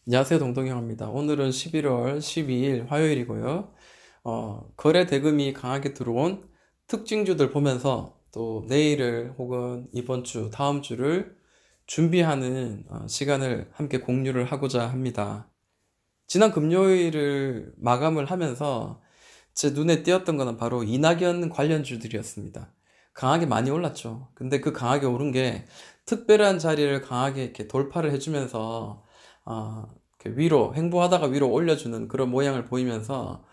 안녕하세요. 동동형입니다. 오늘은 11월 12일 화요일이고요. 거래 대금이 강하게 들어온 특징주들 보면서 또 내일을 혹은 이번 주, 다음 주를 준비하는 시간을 함께 공유를 하고자 합니다. 지난 금요일을 마감을 하면서 제 눈에 띄었던 거는 바로 이낙연 관련주들이었습니다. 강하게 많이 올랐죠. 근데 그 강하게 오른 게 특별한 자리를 강하게 이렇게 돌파를 해주면서 이렇게 위로 횡보하다가 위로 올려주는 그런 모양을 보이면서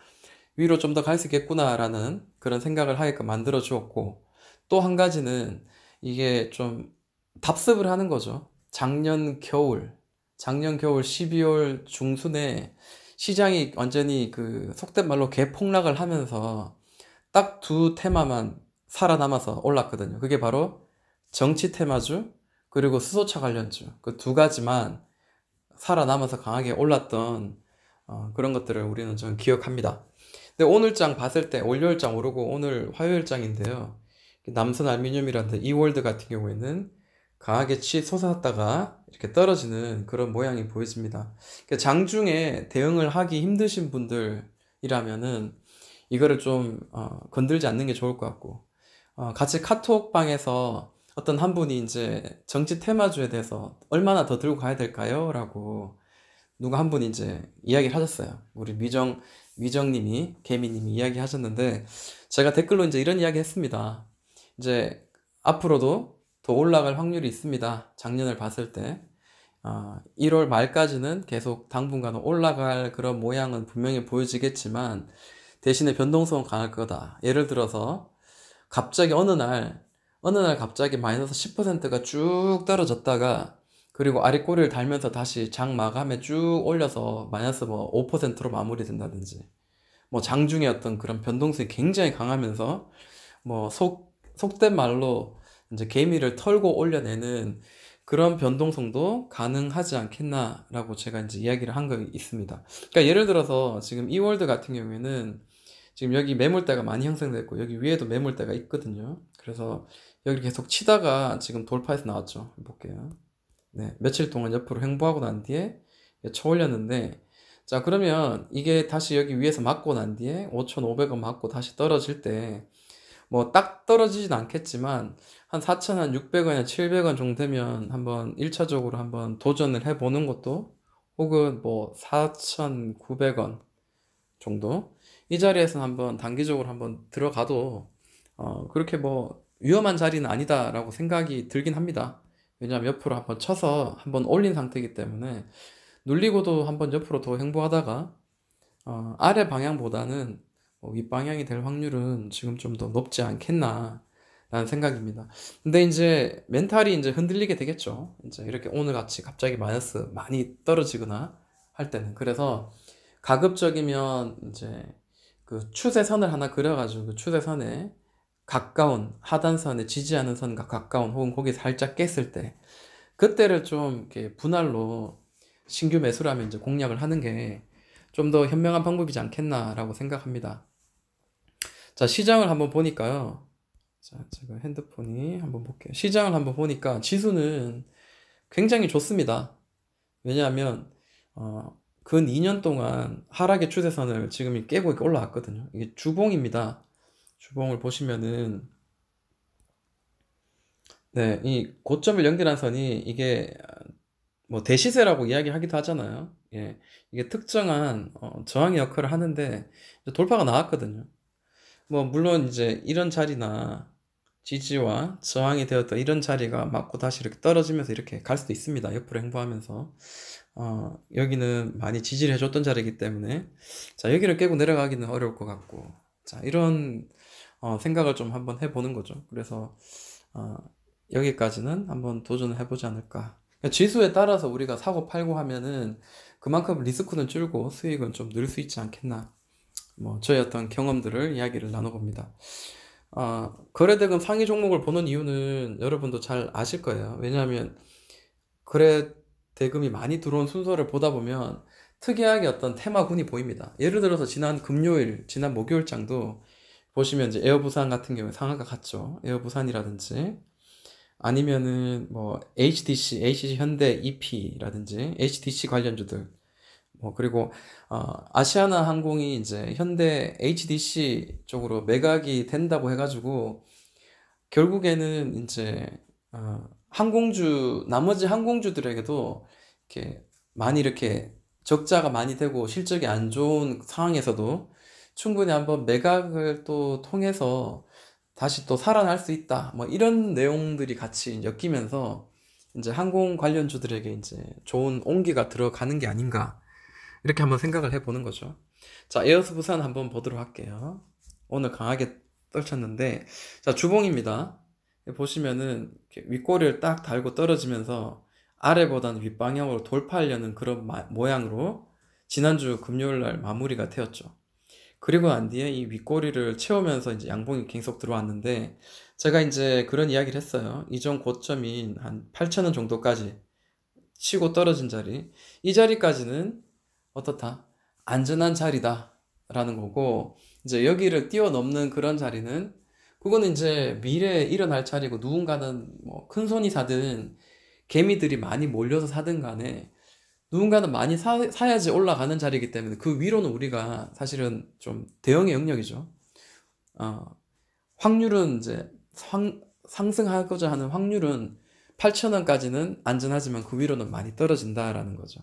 위로 좀 더 갈 수 있겠구나라는 그런 생각을 하게끔 만들어 주었고, 또 한 가지는 이게 좀 답습을 하는 거죠. 작년 겨울 12월 중순에 시장이 완전히 그 속된 말로 개폭락을 하면서 딱 두 테마만 살아남아서 올랐거든요. 그게 바로 정치 테마주 그리고 수소차 관련주 그 두 가지만 살아남아서 강하게 올랐던 그런 것들을 우리는 좀 기억합니다. 근데 오늘장 봤을 때 월요일장 오르고 오늘 화요일장인데요. 남선 알루미늄이라는 이월드 같은 경우에는 강하게 솟았다가 이렇게 떨어지는 그런 모양이 보여집니다. 그러니까 장중에 대응을 하기 힘드신 분들이라면은 이거를 좀 건들지 않는 게 좋을 것 같고, 같이 카톡방에서 어떤 한 분이 이제 정치 테마주에 대해서 얼마나 더 들고 가야 될까요? 라고 누가 한 분이 이제 이야기를 하셨어요. 우리 미정님이, 개미님이 이야기 하셨는데, 제가 댓글로 이제 이런 이야기 했습니다. 이제 앞으로도 더 올라갈 확률이 있습니다. 작년을 봤을 때. 1월 말까지는 계속 당분간은 올라갈 그런 모양은 분명히 보여지겠지만, 대신에 변동성은 강할 거다. 예를 들어서, 갑자기 어느 날 갑자기 마이너스 10%가 쭉 떨어졌다가, 그리고 아래 꼬리를 달면서 다시 장 마감에 쭉 올려서 마이너스 뭐 5%로 마무리된다든지, 뭐 장중에 어떤 그런 변동성이 굉장히 강하면서, 뭐 속된 말로 이제 개미를 털고 올려내는 그런 변동성도 가능하지 않겠나라고 제가 이제 이야기를 한 거 있습니다. 그러니까 예를 들어서 지금 이월드 같은 경우에는 지금 여기 매물대가 많이 형성됐고 여기 위에도 매물대가 있거든요. 그래서 여기 계속 치다가 지금 돌파해서 나왔죠. 볼게요. 네, 며칠 동안 옆으로 횡보하고 난 뒤에 쳐올렸는데, 자, 그러면 이게 다시 여기 위에서 맞고 난 뒤에 5,500원 맞고 다시 떨어질 때, 뭐 딱 떨어지진 않겠지만, 한 4,600원이나 700원 정도 되면 한번 1차적으로 한번 도전을 해보는 것도, 혹은 뭐 4,900원 정도? 이 자리에서 한번 단기적으로 한번 들어가도, 그렇게 뭐 위험한 자리는 아니다라고 생각이 들긴 합니다. 왜냐하면 옆으로 한번 쳐서 한번 올린 상태이기 때문에 눌리고도 한번 옆으로 더 횡보하다가 아래 방향보다는 윗방향이 될 확률은 지금 좀 더 높지 않겠나 라는 생각입니다. 근데 이제 멘탈이 이제 흔들리게 되겠죠. 이제 이렇게 오늘 같이 갑자기 마이너스 많이 떨어지거나 할 때는. 그래서 가급적이면 이제 그 추세선을 하나 그려가지고 그 추세선에 가까운 하단선에 지지하는 선과 가까운 혹은 거기 살짝 깼을 때 그때를 좀 이렇게 분할로 신규 매수를 하면 이제 공략을 하는 게 좀 더 현명한 방법이지 않겠나라고 생각합니다. 자, 시장을 한번 보니까요. 자, 제가 핸드폰이 한번 볼게요. 시장을 한번 보니까 지수는 굉장히 좋습니다. 왜냐하면 근 2년 동안 하락의 추세선을 지금 깨고 이렇게 올라왔거든요. 이게 주봉입니다. 주봉을 보시면은 네, 이 고점을 연결한 선이 이게 뭐 대시세라고 이야기하기도 하잖아요. 예, 이게 특정한 저항의 역할을 하는데 이제 돌파가 나왔거든요. 뭐 물론 이제 이런 자리나 지지와 저항이 되었던 이런 자리가 맞고 다시 이렇게 떨어지면서 이렇게 갈 수도 있습니다. 옆으로 행보하면서 여기는 많이 지지를 해줬던 자리이기 때문에 자 여기를 깨고 내려가기는 어려울 것 같고 자 이런 생각을 좀 한번 해보는 거죠. 그래서 어, 여기까지는 한번 도전을 해보지 않을까. 그러니까 지수에 따라서 우리가 사고 팔고 하면은 그만큼 리스크는 줄고 수익은 좀 늘 수 있지 않겠나. 뭐 저의 어떤 경험들을 이야기를 나눠봅니다. 거래대금 상위 종목을 보는 이유는 여러분도 잘 아실 거예요. 왜냐하면 거래대금이 많이 들어온 순서를 보다 보면 특이하게 어떤 테마군이 보입니다. 예를 들어서 지난 금요일, 지난 목요일장도 보시면 이제 에어부산 같은 경우에 상한가 갔죠. 에어부산이라든지 아니면은 뭐 HTC 현대 EP라든지 HTC 관련주들 뭐 그리고 아시아나 항공이 이제 현대 HDC 쪽으로 매각이 된다고 해가지고 결국에는 이제 항공주 나머지 항공주들에게도 이렇게 많이 이렇게 적자가 많이 되고 실적이 안 좋은 상황에서도 충분히 한번 매각을 또 통해서 다시 또 살아날 수 있다. 뭐 이런 내용들이 같이 엮이면서 이제 항공 관련주들에게 이제 좋은 온기가 들어가는 게 아닌가. 이렇게 한번 생각을 해보는 거죠. 자, 에어스 부산 한번 보도록 할게요. 오늘 강하게 떨쳤는데, 자, 주봉입니다. 보시면은 이렇게 윗꼬리를 딱 달고 떨어지면서 아래보다는 윗방향으로 돌파하려는 그런 모양으로 지난주 금요일 날 마무리가 되었죠. 그리고 난 뒤에 이 윗꼬리를 채우면서 이제 양봉이 계속 들어왔는데, 제가 이제 그런 이야기를 했어요. 이전 고점인 한 8,000원 정도까지 치고 떨어진 자리, 이 자리까지는 어떻다? 안전한 자리다 라는 거고, 이제 여기를 뛰어넘는 그런 자리는 그거는 이제 미래에 일어날 자리고, 누군가는 뭐 큰 손이 사든 개미들이 많이 몰려서 사든 간에 누군가는 많이 사야지 올라가는 자리이기 때문에 그 위로는 우리가 사실은 좀 대응의 영역이죠. 어, 확률은 이제 상승하고자 하는 확률은 8,000원까지는 안전하지만 그 위로는 많이 떨어진다라는 거죠.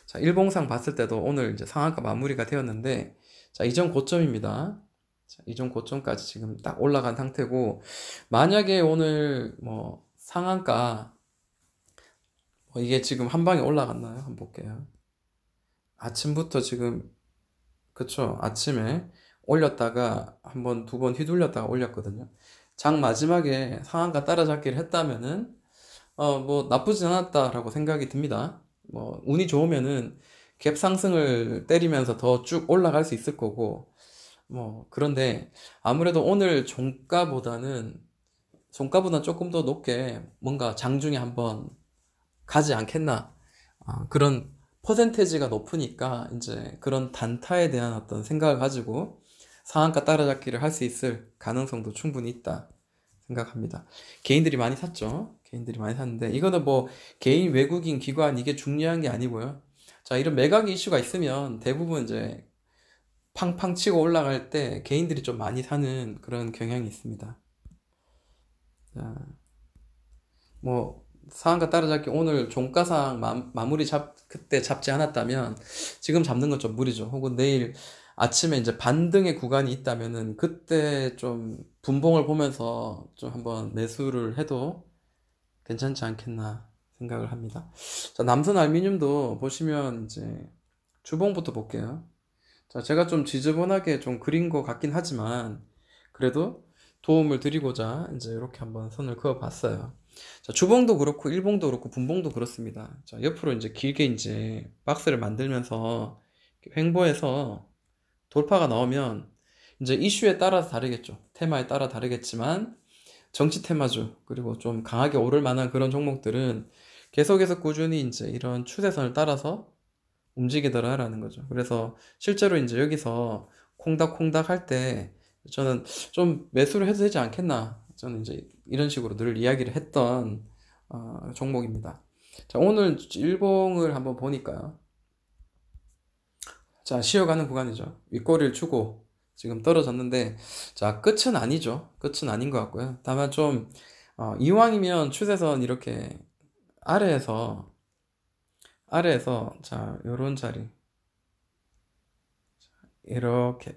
자, 일봉상 봤을 때도 오늘 이제 상한가 마무리가 되었는데, 자, 이전 고점입니다. 자, 이전 고점까지 지금 딱 올라간 상태고, 만약에 오늘 뭐 상한가, 뭐 이게 지금 한 방에 올라갔나요? 한번 볼게요. 아침부터 지금, 그쵸? 아침에 올렸다가 한 번, 두 번 휘둘렸다가 올렸거든요. 장 마지막에 상한가 따라잡기를 했다면은, 뭐 나쁘진 않았다라고 생각이 듭니다. 뭐 운이 좋으면은 갭 상승을 때리면서 더 쭉 올라갈 수 있을 거고, 뭐 그런데 아무래도 오늘 종가보다는 조금 더 높게 뭔가 장중에 한번 가지 않겠나. 그런 퍼센테지가 높으니까 이제 그런 단타에 대한 어떤 생각을 가지고 상한가 따라잡기를 할 수 있을 가능성도 충분히 있다 생각합니다. 개인들이 많이 샀죠. 개인들이 많이 샀는데 이거는 뭐 개인, 외국인, 기관 이게 중요한 게 아니고요. 자, 이런 매각 이슈가 있으면 대부분 이제 팡팡 치고 올라갈 때 개인들이 좀 많이 사는 그런 경향이 있습니다. 자, 뭐 상한가 따라잡기 오늘 종가상 마무리 그때 잡지 않았다면 지금 잡는 건 좀 무리죠. 혹은 내일 아침에 이제 반등의 구간이 있다면은 그때 좀 분봉을 보면서 좀 한번 매수를 해도 괜찮지 않겠나 생각을 합니다. 자, 남선 알루미늄도 보시면 이제 주봉부터 볼게요. 자, 제가 좀 지저분하게 좀 그린 것 같긴 하지만 그래도 도움을 드리고자 이제 이렇게 한번 선을 그어 봤어요. 자, 주봉도 그렇고 일봉도 그렇고 분봉도 그렇습니다. 자, 옆으로 이제 길게 이제 박스를 만들면서 횡보해서 돌파가 나오면 이제 이슈에 따라서 다르겠죠. 테마에 따라 다르겠지만 정치 테마주 그리고 좀 강하게 오를 만한 그런 종목들은 계속해서 꾸준히 이제 이런 추세선을 따라서 움직이더라라는 거죠. 그래서 실제로 이제 여기서 콩닥콩닥 할 때 저는 좀 매수를 해도 되지 않겠나. 저는 이제 이런 식으로 늘 이야기를 했던 종목입니다. 자, 오늘 일봉을 한번 보니까요. 자, 쉬어가는 구간이죠. 윗꼬리를 추고 지금 떨어졌는데, 자, 끝은 아니죠. 끝은 아닌 것 같고요. 다만 좀, 이왕이면 추세선 이렇게 아래에서, 자, 요런 자리, 이렇게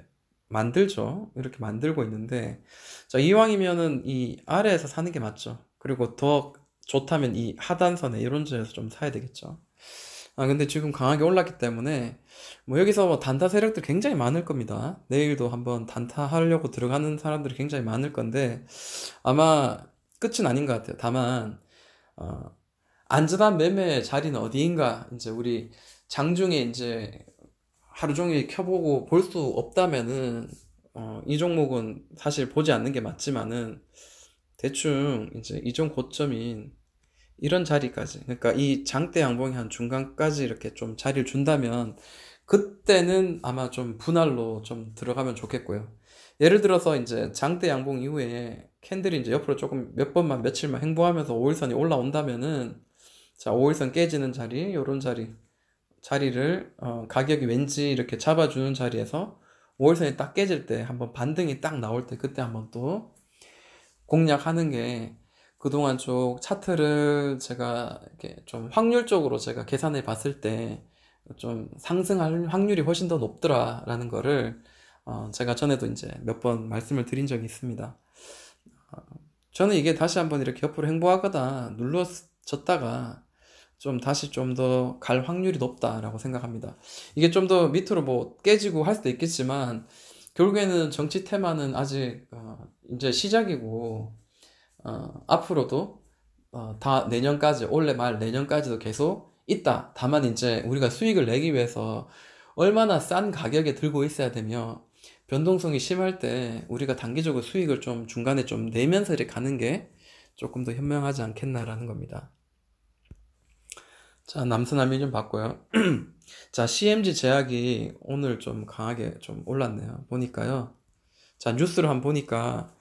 만들죠. 이렇게 만들고 있는데, 자, 이왕이면은 이 아래에서 사는 게 맞죠. 그리고 더 좋다면 이 하단선에 이런 점에서 좀 사야 되겠죠. 근데 지금 강하게 올랐기 때문에 뭐 여기서 뭐 단타 세력들 굉장히 많을 겁니다. 내일도 한번 단타 하려고 들어가는 사람들이 굉장히 많을 건데 아마 끝은 아닌 것 같아요. 다만 어, 안전한 매매 자리는 어디인가 이제 우리 장중에 이제 하루 종일 켜보고 볼 수 없다면은 이 종목은 사실 보지 않는 게 맞지만은 대충 이제 이전 고점인 이런 자리까지 그러니까 이 장대 양봉이 한 중간까지 이렇게 좀 자리를 준다면 그때는 아마 좀 분할로 좀 들어가면 좋겠고요. 예를 들어서 이제 장대 양봉 이후에 캔들이 이제 옆으로 조금 몇 번만 며칠만 횡보하면서 5일선이 올라온다면은, 자, 5일선 깨지는 자리, 요런 자리를 가격이 왠지 이렇게 잡아주는 자리에서 5일선이 딱 깨질 때 한번 반등이 딱 나올 때 그때 한번 또 공략하는 게, 그동안 쭉 차트를 제가 이렇게 좀 확률적으로 제가 계산해 봤을 때 좀 상승할 확률이 훨씬 더 높더라라는 거를 제가 전에도 이제 몇 번 말씀을 드린 적이 있습니다. 저는 이게 다시 한번 이렇게 옆으로 횡보하거나 눌러졌다가 좀 다시 좀 더 갈 확률이 높다라고 생각합니다. 이게 좀 더 밑으로 뭐 깨지고 할 수도 있겠지만, 결국에는 정치 테마는 아직 이제 시작이고, 앞으로도 다 내년까지, 올해 말 내년까지도 계속 있다. 다만 이제 우리가 수익을 내기 위해서 얼마나 싼 가격에 들고 있어야 되며, 변동성이 심할 때 우리가 단기적으로 수익을 좀 중간에 좀 내면서 이렇게 가는 게 조금 더 현명하지 않겠나라는 겁니다. 자, 남서남일 좀 봤고요. 자, CMG 제약이 오늘 좀 강하게 좀 올랐네요. 보니까요. 자, 뉴스를 한번 보니까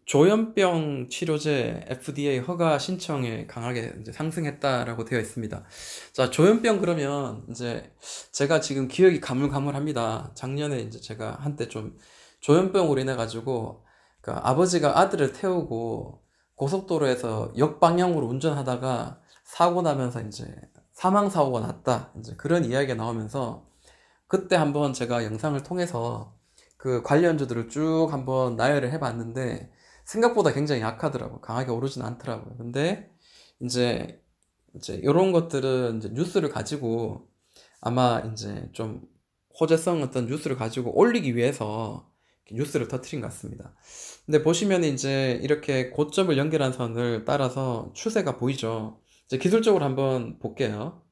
조현병 치료제 FDA 허가 신청에 강하게 이제 상승했다라고 되어 있습니다. 자, 조현병 그러면 이제 제가 지금 기억이 가물가물합니다. 작년에 이제 제가 한때 좀 조현병으로 인해 가지고 그 아버지가 아들을 태우고 고속도로에서 역방향으로 운전하다가 사고 나면서 이제 사망 사고가 났다. 이제 그런 이야기가 나오면서 그때 한번 제가 영상을 통해서 그 관련주들을 쭉 한번 나열을 해봤는데 생각보다 굉장히 약하더라고. 강하게 오르진 않더라고요. 근데 이제 이런 것들은 이제 뉴스를 가지고 아마 이제 좀 호재성 어떤 뉴스를 가지고 올리기 위해서 뉴스를 터트린 것 같습니다. 근데 보시면 이제 이렇게 고점을 연결한 선을 따라서 추세가 보이죠. 이제 기술적으로 한번 볼게요.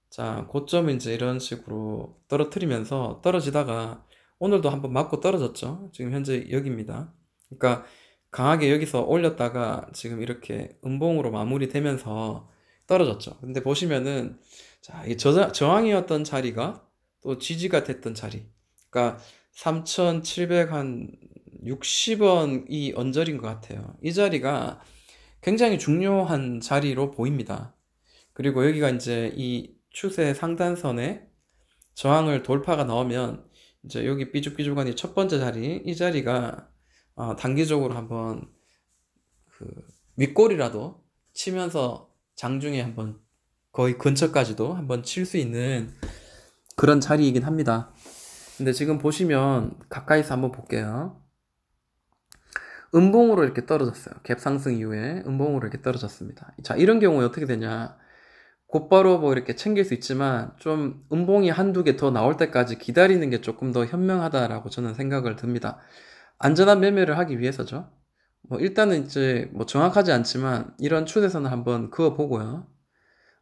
자, 고점을 이제 이런 식으로 떨어뜨리면서 떨어지다가 오늘도 한번 맞고 떨어졌죠. 지금 현재 여기입니다. 그러니까 강하게 여기서 올렸다가 지금 이렇게 음봉으로 마무리되면서 떨어졌죠. 근데 보시면은 자, 이 저항이었던 자리가 또 지지가 됐던 자리. 그러니까 3,760원이 언저리인 것 같아요. 이 자리가 굉장히 중요한 자리로 보입니다. 그리고 여기가 이제 이 추세 상단선에 저항을 돌파가 나오면 이제 여기 삐죽삐죽한 이 첫 번째 자리, 이 자리가 단기적으로 한번 그 윗골이라도 치면서 장중에 한번 거의 근처까지도 한번 칠 수 있는 그런 자리이긴 합니다. 근데 지금 보시면 가까이서 한번 볼게요. 음봉으로 이렇게 떨어졌어요. 갭 상승 이후에 음봉으로 이렇게 떨어졌습니다. 자, 이런 경우에 어떻게 되냐? 곧바로 뭐 이렇게 챙길 수 있지만 좀 음봉이 한두 개 더 나올 때까지 기다리는 게 조금 더 현명하다라고 저는 생각을 듭니다. 안전한 매매를 하기 위해서죠. 뭐 일단은 이제 뭐 정확하지 않지만 이런 추세선을 한번 그어보고요.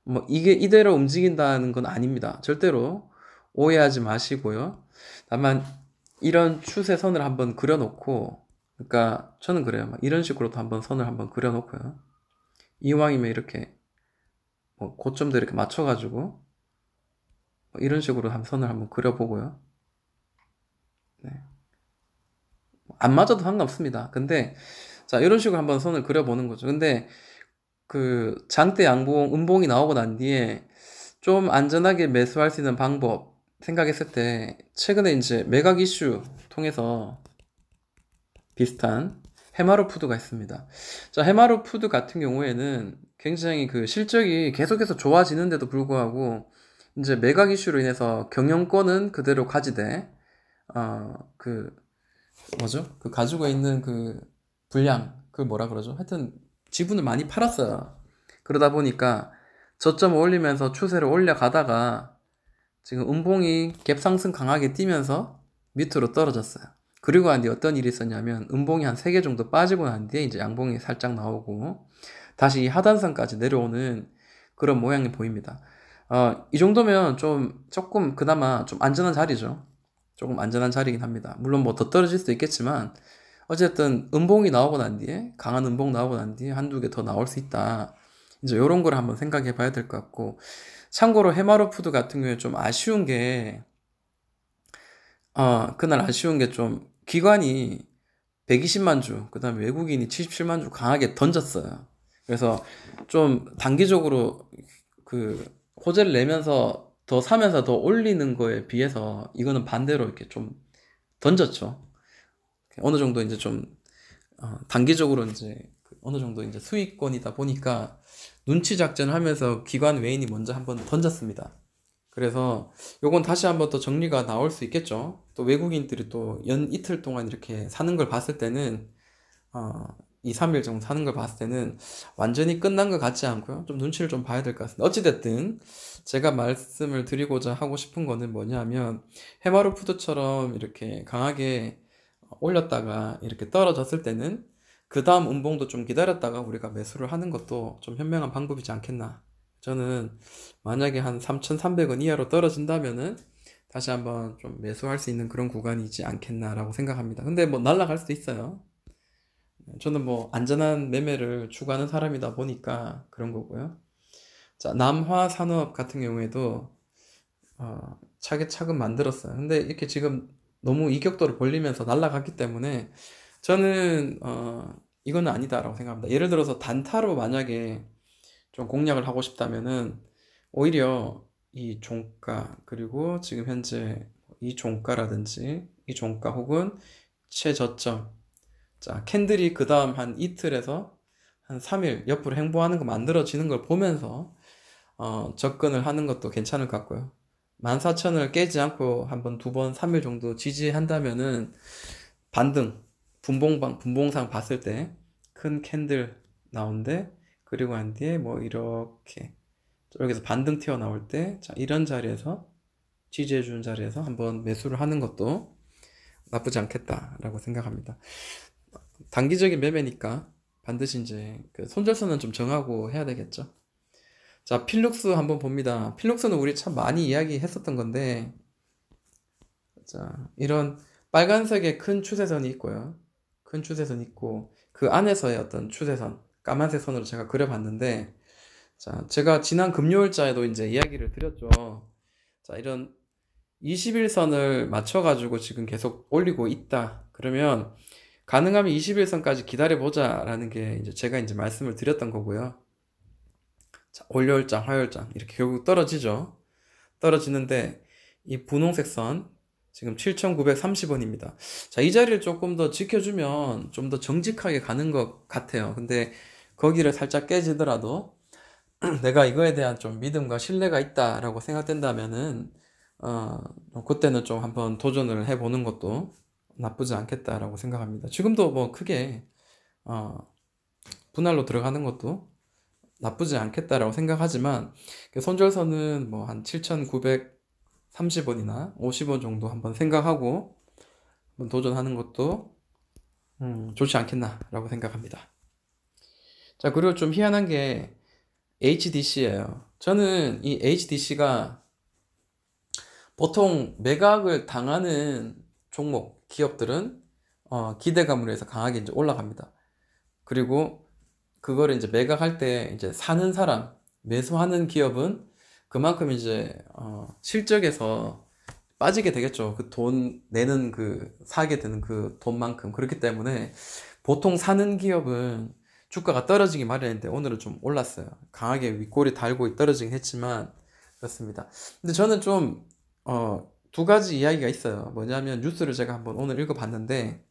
뭐 이게 이대로 움직인다는 건 아닙니다. 절대로 오해하지 마시고요. 다만 이런 추세선을 한번 그려놓고, 그러니까 저는 그래요. 막 이런 식으로도 한번 선을 한번 그려놓고요. 이왕이면 이렇게 뭐 고점도 이렇게 맞춰가지고 뭐 이런 식으로 한 선을 한번 그려보고요. 네. 안 맞아도 상관없습니다. 근데 자, 이런 식으로 한번 선을 그려보는 거죠. 근데 그 장대 양봉, 음봉이 나오고 난 뒤에 좀 안전하게 매수할 수 있는 방법 생각했을 때 최근에 이제 매각 이슈 통해서 비슷한 해마루푸드가 있습니다. 자, 해마루푸드 같은 경우에는 굉장히 그 실적이 계속해서 좋아지는데도 불구하고 이제 매각 이슈로 인해서 경영권은 그대로 가지되 그 뭐죠? 그 가지고 있는 그 분량, 그 뭐라 그러죠? 하여튼 지분을 많이 팔았어요. 그러다 보니까 저점을 올리면서 추세를 올려가다가 지금 음봉이 갭 상승 강하게 뛰면서 밑으로 떨어졌어요. 그리고 한 뒤에 어떤 일이 있었냐면 음봉이 한 3개 정도 빠지고 난 뒤에 이제 양봉이 살짝 나오고 다시 이 하단선까지 내려오는 그런 모양이 보입니다. 이 정도면 조금 그나마 좀 안전한 자리죠. 조금 안전한 자리긴 합니다. 물론 뭐 더 떨어질 수도 있겠지만 어쨌든 음봉이 나오고 난 뒤에 강한 음봉 나오고 난 뒤에 한두 개 더 나올 수 있다. 이제 요런 걸 한번 생각해 봐야 될 것 같고, 참고로 해마로푸드 같은 경우에 좀 아쉬운 게 그날 아쉬운 게 좀 기관이 120만 주, 그 다음에 외국인이 77만 주 강하게 던졌어요. 그래서 좀 단기적으로 그 호재를 내면서 더 사면서 더 올리는 거에 비해서 이거는 반대로 이렇게 좀 던졌죠. 어느 정도 이제 좀 단기적으로 이제 어느 정도 이제 수익권이다 보니까 눈치 작전을 하면서 기관 외인이 먼저 한번 던졌습니다. 그래서 요건 다시 한번 또 정리가 나올 수 있겠죠. 또 외국인들이 또 연 이틀 동안 이렇게 사는 걸 봤을 때는 2, 3일 정도 사는 걸 봤을 때는 완전히 끝난 것 같지 않고요. 좀 눈치를 좀 봐야 될 것 같습니다. 어찌됐든 제가 말씀을 드리고자 하고 싶은 거는 뭐냐면 해마루 푸드처럼 이렇게 강하게 올렸다가 이렇게 떨어졌을 때는 그 다음 음봉도 좀 기다렸다가 우리가 매수를 하는 것도 좀 현명한 방법이지 않겠나. 저는 만약에 한 3,300원 이하로 떨어진다면은 다시 한번 좀 매수할 수 있는 그런 구간이지 않겠나라고 생각합니다. 근데 뭐 날아갈 수도 있어요. 저는 뭐 안전한 매매를 추구하는 사람이다 보니까 그런 거고요. 자, 남화산업 같은 경우에도 차근차근 만들었어요. 근데 이렇게 지금 너무 이격도를 벌리면서 날아갔기 때문에 저는 이거는 아니다라고 생각합니다. 예를 들어서 단타로 만약에 좀 공략을 하고 싶다면은 오히려 이 종가 그리고 지금 현재 이 종가라든지 이 종가 혹은 최저점, 자 캔들이 그 다음 한 이틀에서 한 3일 옆으로 행보하는 거 만들어지는 걸 보면서 접근을 하는 것도 괜찮을 것 같고요. 14,000을 깨지 않고 한번 두 번, 3일 정도 지지한다면은 반등, 분봉상 봤을 때 큰 캔들 나온데 그리고 한 뒤에 뭐 이렇게 여기서 반등 튀어나올 때 자, 이런 자리에서 지지해주는 자리에서 한번 매수를 하는 것도 나쁘지 않겠다라고 생각합니다. 단기적인 매매니까 반드시 이제 그 손절선은 좀 정하고 해야 되겠죠. 자, 필룩스 한번 봅니다. 필룩스는 우리 참 많이 이야기했었던 건데, 자, 이런 빨간색의 큰 추세선이 있고요. 큰 추세선이 있고, 그 안에서의 어떤 추세선, 까만색 선으로 제가 그려봤는데, 자, 제가 지난 금요일자에도 이제 이야기를 드렸죠. 자, 이런 21선을 맞춰가지고 지금 계속 올리고 있다. 그러면 가능하면 21선까지 기다려보자라는 게 이제 제가 이제 말씀을 드렸던 거고요. 자, 월요일장, 화요일장 이렇게 결국 떨어지죠. 떨어지는데 이 분홍색 선 지금 7,930원입니다. 자, 이 자리를 조금 더 지켜주면 좀 더 정직하게 가는 것 같아요. 근데 거기를 살짝 깨지더라도 내가 이거에 대한 좀 믿음과 신뢰가 있다라고 생각된다면은 그때는 좀 한번 도전을 해보는 것도 나쁘지 않겠다라고 생각합니다. 지금도 뭐 크게 어, 분할로 들어가는 것도 나쁘지 않겠다라고 생각하지만 손절선은 뭐 한 7,930원이나 50원 정도 한번 생각하고 한번 도전하는 것도 좋지 않겠나라고 생각합니다. 자, 그리고 좀 희한한 게 HDC예요. 저는 이 HDC가 보통 매각을 당하는 종목, 기업들은 기대감으로 해서 강하게 이제 올라갑니다. 그리고 그거를 이제 매각할 때 이제 사는 사람, 매수하는 기업은 그만큼 이제 실적에서 빠지게 되겠죠. 그 돈 내는 그 사게 되는 그 돈만큼. 그렇기 때문에 보통 사는 기업은 주가가 떨어지기 마련인데 오늘은 좀 올랐어요. 강하게 윗골이 달고 떨어지긴 했지만 그렇습니다. 근데 저는 좀 두 가지 이야기가 있어요. 뭐냐면 뉴스를 제가 한번 오늘 읽어봤는데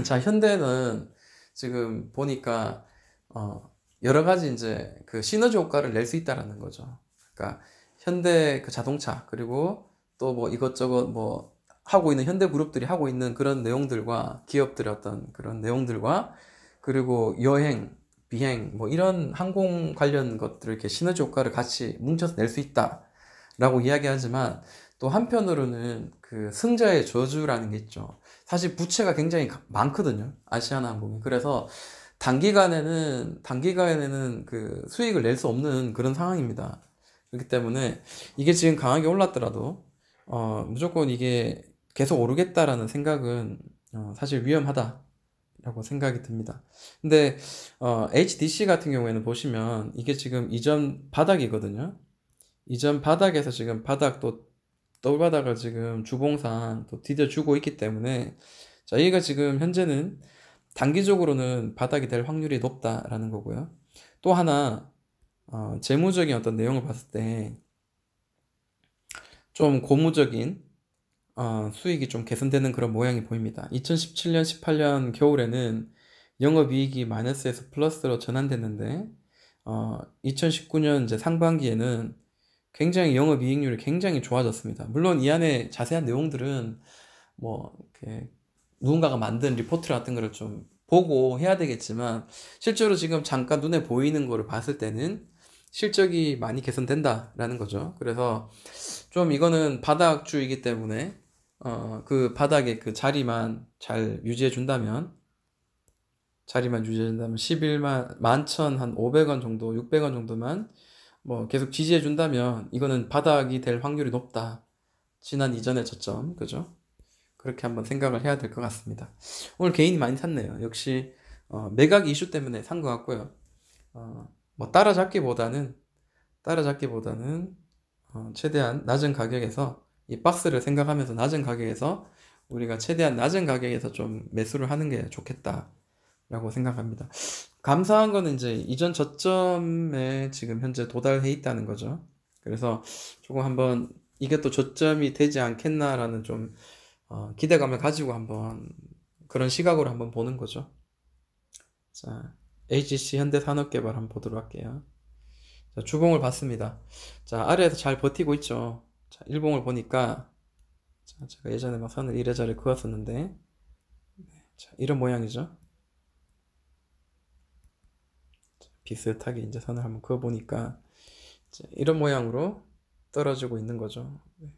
자, 현대는 지금 보니까 여러 가지 이제 그 시너지 효과를 낼 수 있다라는 거죠. 그러니까 현대 그 자동차 그리고 또 뭐 이것저것 뭐 하고 있는 현대 그룹들이 하고 있는 그런 내용들과 기업들의 어떤 그런 내용들과 그리고 여행, 비행 뭐 이런 항공 관련 것들을 이렇게 시너지 효과를 같이 뭉쳐서 낼 수 있다라고 이야기하지만 또 한편으로는 그 승자의 저주라는 게 있죠. 사실 부채가 굉장히 많거든요. 아시아나항공이. 그래서 단기간에는 그 수익을 낼 수 없는 그런 상황입니다. 그렇기 때문에 이게 지금 강하게 올랐더라도 무조건 이게 계속 오르겠다라는 생각은 사실 위험하다라고 생각이 듭니다. 근데 HDC 같은 경우에는 보시면 이게 지금 이전 바닥이거든요. 이전 바닥에서 지금 바닥 또 바닥을 지금 주봉상 또 디뎌주고 있기 때문에 자, 여기가 지금 현재는 단기적으로는 바닥이 될 확률이 높다라는 거고요. 또 하나, 재무적인 어떤 내용을 봤을 때 좀 고무적인 수익이 좀 개선되는 그런 모양이 보입니다. 2017년, 18년 겨울에는 영업이익이 마이너스에서 플러스로 전환됐는데, 2019년 이제 상반기에는 굉장히 영업이익률이 굉장히 좋아졌습니다. 물론 이 안에 자세한 내용들은 뭐 이렇게 누군가가 만든 리포트 같은 거를 좀 보고 해야 되겠지만, 실제로 지금 잠깐 눈에 보이는 거를 봤을 때는 실적이 많이 개선된다라는 거죠. 그래서 좀 이거는 바닥주이기 때문에 그 바닥의 그 자리만 잘 유지해 준다면 11만 11,500원 정도, 600원 정도만 뭐 계속 지지해 준다면 이거는 바닥이 될 확률이 높다. 지난 이전의 저점, 그죠? 그렇게 한번 생각을 해야 될 것 같습니다. 오늘 개인이 많이 샀네요. 역시 매각 이슈 때문에 산 것 같고요. 뭐 따라잡기보다는 최대한 낮은 가격에서 이 박스를 생각하면서 낮은 가격에서 우리가 최대한 낮은 가격에서 좀 매수를 하는 게 좋겠다라고 생각합니다. 감사한 거는 이제 이전 저점에 지금 현재 도달해 있다는 거죠. 그래서 조금 한번 이게 또 저점이 되지 않겠나라는 좀 기대감을 가지고 한번 그런 시각으로 한번 보는 거죠. 자, HC 현대산업개발 한번 보도록 할게요. 자, 주봉을 봤습니다. 자, 아래에서 잘 버티고 있죠. 자, 일봉을 보니까 자, 제가 예전에 막 선을 이래저래 그었었는데 자, 이런 모양이죠. 자, 비슷하게 이제 선을 한번 그어보니까 자, 이런 모양으로 떨어지고 있는 거죠. 네.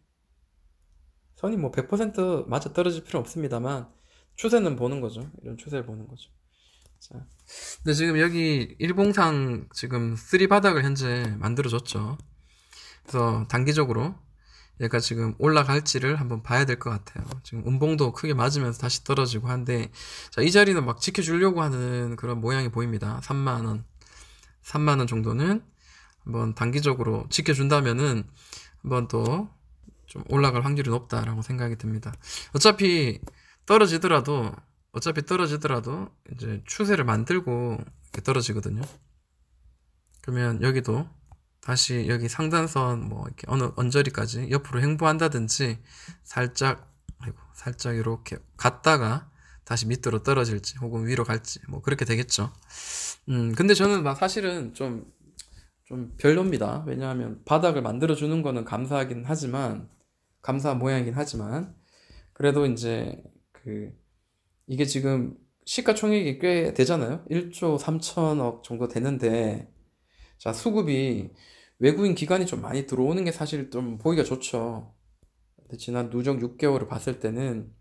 선이 뭐 100% 맞아 떨어질 필요 없습니다만 추세는 보는 거죠. 이런 추세를 보는 거죠. 자, 근데 지금 여기 일봉상 지금 3 바닥을 현재 만들어줬죠. 그래서 단기적으로 얘가 지금 올라갈지를 한번 봐야 될 것 같아요. 지금 음봉도 크게 맞으면서 다시 떨어지고 한데, 자, 이 자리는 막 지켜주려고 하는 그런 모양이 보입니다. 3만원 정도는 한번 단기적으로 지켜준다면은 한번 또 좀 올라갈 확률이 높다라고 생각이 듭니다. 어차피 떨어지더라도 이제 추세를 만들고 이렇게 떨어지거든요. 그러면 여기도 다시 여기 상단선 뭐 이렇게 어느 언저리까지 옆으로 횡보한다든지 살짝 이렇게 갔다가 다시 밑으로 떨어질지 혹은 위로 갈지 뭐 그렇게 되겠죠. 근데 저는 막 사실은 좀 별로입니다. 왜냐하면 바닥을 만들어 주는 거는 감사한 모양이긴 하지만 그래도 이제 이게 지금 시가총액이 꽤 되잖아요. 1조 3천억 정도 되는데, 자, 수급이 외국인 기관이 좀 많이 들어오는 게 사실 좀 보기가 좋죠. 근데 지난 누적 6개월을 봤을 때는,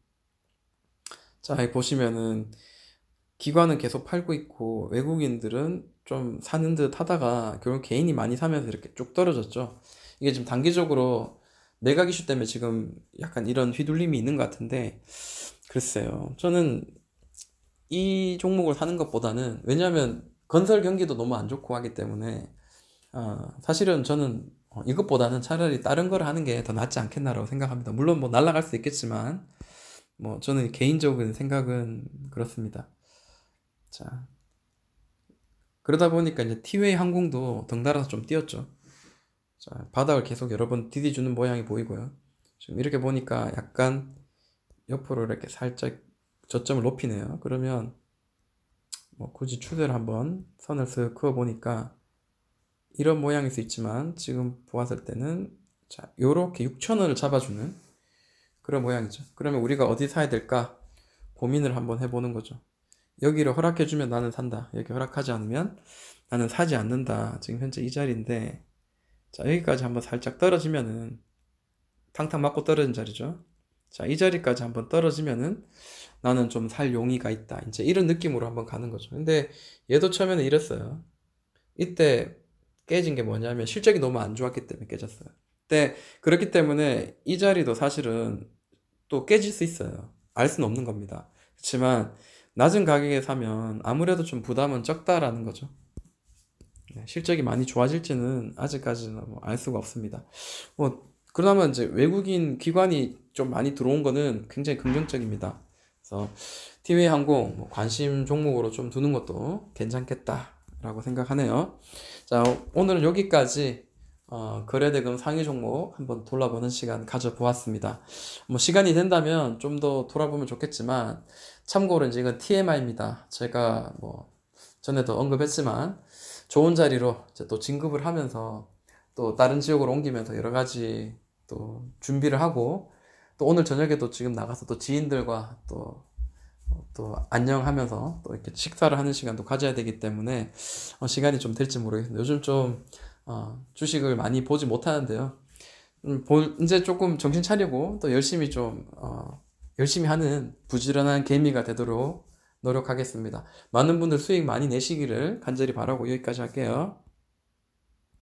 자, 여기 보시면은 기관은 계속 팔고 있고 외국인들은 좀 사는 듯 하다가 결국 개인이 많이 사면서 이렇게 쭉 떨어졌죠. 이게 지금 단기적으로 매각 이슈 때문에 지금 약간 이런 휘둘림이 있는 것 같은데, 글쎄요. 저는 이 종목을 사는 것보다는, 왜냐하면 건설 경기도 너무 안 좋고 하기 때문에, 사실은 저는 이것보다는 차라리 다른 걸 하는 게 더 낫지 않겠나라고 생각합니다. 물론 뭐 날아갈 수 있겠지만, 뭐 저는 개인적인 생각은 그렇습니다. 자, 그러다 보니까 이제 티웨이 항공도 덩달아서 좀 뛰었죠. 자, 바닥을 계속 여러 번 디디주는 모양이 보이고요. 지금 이렇게 보니까 약간 옆으로 이렇게 살짝 저점을 높이네요. 그러면 뭐 굳이 추세를 한번 선을 쓱 그어 보니까 이런 모양일 수 있지만 지금 보았을 때는 자, 요렇게 6,000원을 잡아주는 그런 모양이죠. 그러면 우리가 어디 사야 될까 고민을 한번 해보는 거죠. 여기를 허락해주면 나는 산다. 여기 허락하지 않으면 나는 사지 않는다. 지금 현재 이 자리인데, 자, 여기까지 한번 살짝 떨어지면은 탕탕 맞고 떨어진 자리죠. 자, 이 자리까지 한번 떨어지면은 나는 좀 살 용의가 있다. 이제 이런 느낌으로 한번 가는 거죠. 근데 얘도 처음에는 이랬어요. 이때 깨진 게 뭐냐면 실적이 너무 안 좋았기 때문에 깨졌어요. 근데 그렇기 때문에 이 자리도 사실은 또 깨질 수 있어요. 알 수는 없는 겁니다. 그렇지만 낮은 가격에 사면 아무래도 좀 부담은 적다라는 거죠. 네, 실적이 많이 좋아질지는 아직까지는 뭐 알 수가 없습니다. 그러면 이제 외국인 기관이 좀 많이 들어온 거는 굉장히 긍정적입니다. 그래서 티웨이 항공 뭐 관심 종목으로 좀 두는 것도 괜찮겠다라고 생각하네요. 자, 오늘은 여기까지 거래대금 상위 종목 한번 돌아보는 시간 가져보았습니다. 뭐 시간이 된다면 좀 더 돌아보면 좋겠지만 참고로 이제 이건 TMI입니다. 제가 뭐 전에도 언급했지만 좋은 자리로 이제 또 진급을 하면서 또 다른 지역으로 옮기면서 여러 가지 또 준비를 하고 또 오늘 저녁에도 지금 나가서 또 지인들과 또 안녕하면서 또 이렇게 식사를 하는 시간도 가져야 되기 때문에 시간이 좀 될지 모르겠는데 요즘 좀 주식을 많이 보지 못하는데요. 이제 조금 정신 차리고 또 열심히 열심히 하는 부지런한 개미가 되도록 노력하겠습니다. 많은 분들 수익 많이 내시기를 간절히 바라고 여기까지 할게요.